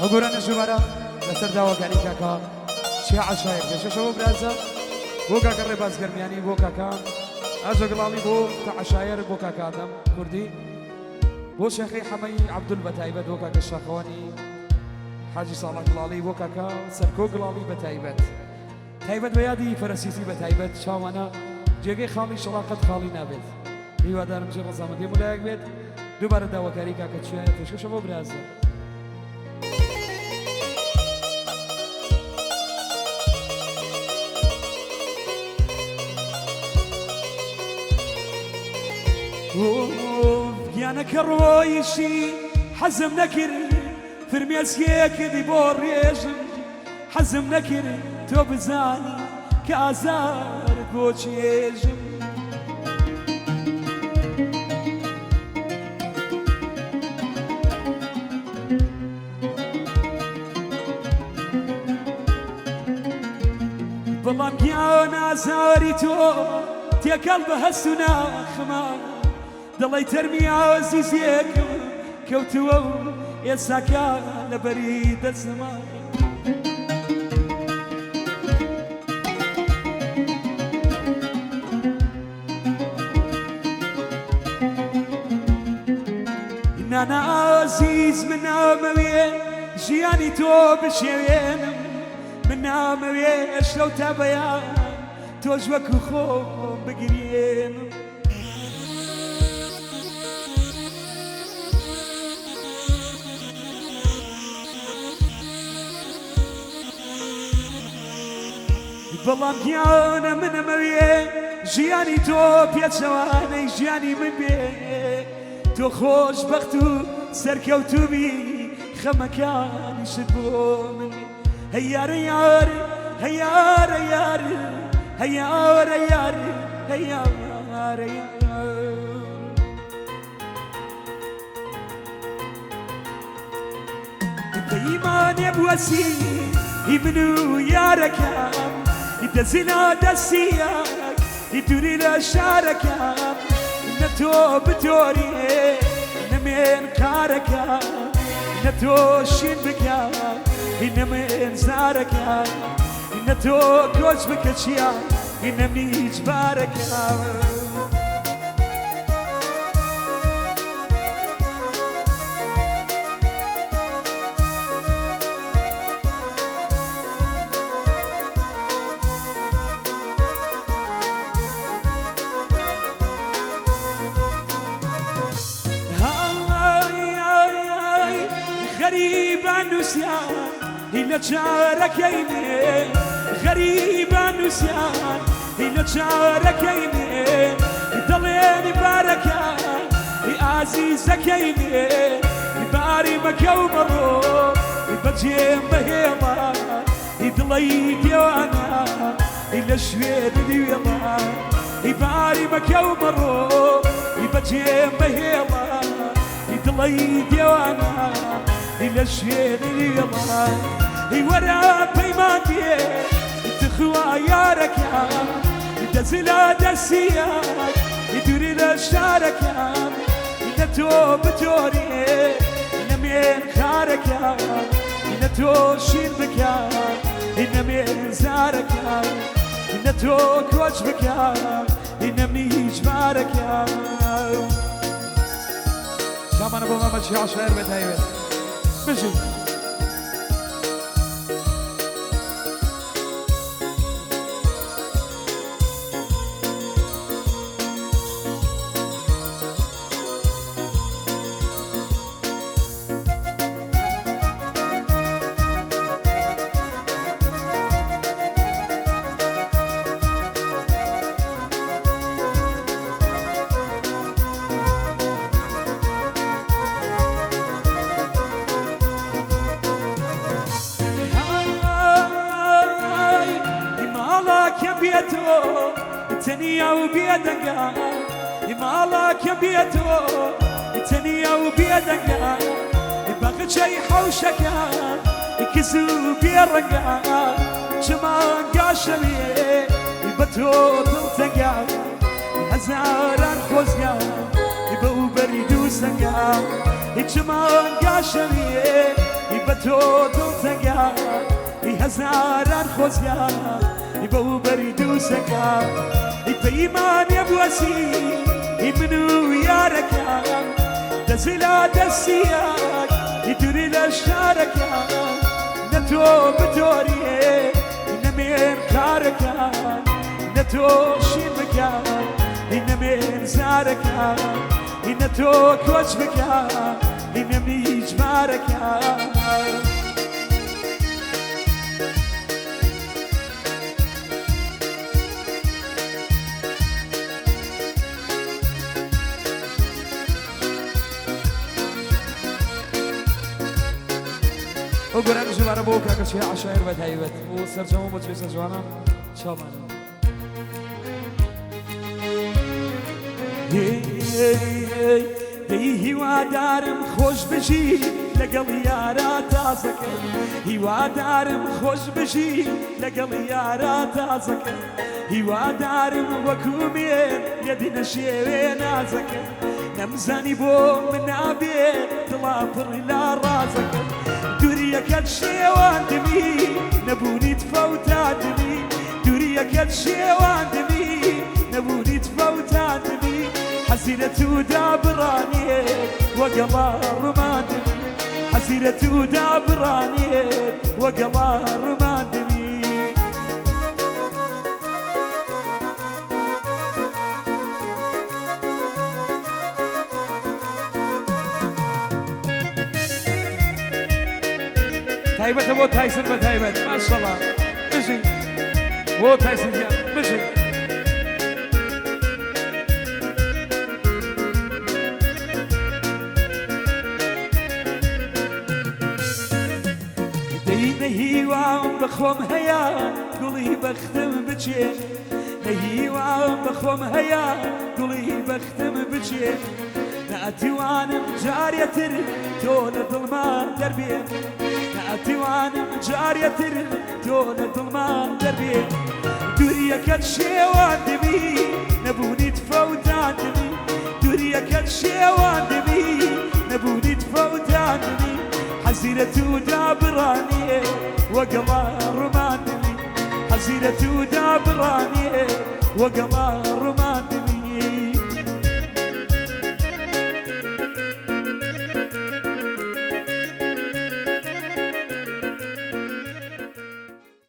وقرن شبرا لسر داوا كاري كاكا شيا عشاير شو برازا بوكا كرباز كرمياني بوكا كان أجا قلالي بو تعشاير بوكا كادم كردي بو شيخي حمي عبد البتايبت بوكا كالشاخواني حاجي صالح قلالي بوكا كا سركو قلالي بتايبت تايبت بيادي فرسيسي بتايبت شاوانا جيغي خالي شراقت خالي نابت ايوا دارم جي رزامدي ملايك بيت دوباره داوا كاري كاكا تشاير شو برازا يانا كرويشي حزم نكر فرميسيك دي بوريجم حزم نكر تو بزاني كازار بوشيجم والله يانا زاري تو تي قلب هسنا خمار دڵی تەرمیا زیزیەک کەوتووە و ئێساکە لەبەری دەچمە نانا ئازیز من نامەوێ ژیانی تۆ بشێوێنم من نامەوێ ئەشلەو تا بەیان تۆش وەکو خۆم بگرێنم بەڵام گیانە منەمەوێ ژیانی تۆ پێچەوانەی ژیانی من بێ تۆ خۆشبەخت و سەرکەوتوبی خەمەکانیشت بۆ من هەیارە یار هەیارە یار هەیارە یار هەیارە یار دەیمانێ بوەسی هی من و یارەکەم دەزینا دەستیەک دووری لە شارەکەم نە تۆ بتۆریێ نەمێن کارەکەم نە تۆ شین بکەم نەمێن زارەکەم نە تۆ کۆچ بکە چیا نەمیج بارەکەم غريبة نسيان إلا جاركيني غريبة نسيان إلا جاركيني ضليني باركة عزيزكيني باري مكو مرو بجيم بهيما ضلي ديوانا إلا شوير ديوانا باري مكو مرو بجيم بهيما ضلي ديوانا إلا الشيء اليوم ورا بيماتي تخوى يارك دزلا دسياك يدوري لشارك إلا تو بتوري إلا مين خارك إلا تو شين بك إلا مين زارك إلا تو كوش بك إلا ميج بارك شامان أبو محمد شيع شعر بتايبت بشي تنيا وبيدك مالك بيتو تنيا وبيدك باغي شي حوشك كسو بيرقا شمان قاشمي بتو تلتقى هزاران خوزقا يبو بريدو سقا شمان قاشمي تۆ دڵتەگا هەزاران خۆزگا بە و بەرید و سەگا پەیمانێ بوەسی من و یارەکان دەزیلا دەستیاک دووری لە شارەکان نە تۆ بتۆریێ نەمێن کارەکان نە تۆ شین بکان نەمێن زارەکان نە تۆ کۆچ بکان نەمیج مارەکان وقرأنا جوارا بوكا كشي عشاير بتهيبت وسرجمو متويسة جوانا شامانا هیوادارم خۆش بژی لەگەڵ یارە تازەکە هیوادارم خۆش بژی لەگەڵ یارە تازەکە هیوادارم وەکومێن لێدینە شێوێ نازەکە نەمزانی بۆ من نابێ دڵا پڕی لا ڕازەکە دووریەکەت شێواندمی نەبوونیت فەوتاندمی دووریەکەت شێواندمی نەبوونیت فەوتاندمی حەزیرە تو دابڕانێ وەگەڵا ڕماندمی حەزیرە تو دابڕانێ وەگەڵا ڕماندمی تایبەتە بۆ تایسن بە تایبەت ماشەڵڵا بژین بۆ تایسن گیان بژین نەهیوام بەخۆم هەیە گوڵی بەختم بچێ نەهیوام بەخۆم هەیە گوڵی بەختم بچێ نەئەتیوانم جارێتر تۆ لە دڵما دەربێ نەئەتیوانم جارێتر تۆ لە دڵما دەربێ دووریەکەت شێواندمی نەبوونیت فەوتاندمی دووریەکەت شێواندمی نەبوونیت فەوتاندمی حەزیرە تو دابڕانێ وەگەڵا ڕماندمی حەزیرە تو دابڕانێ وەگەڵا ڕماندمی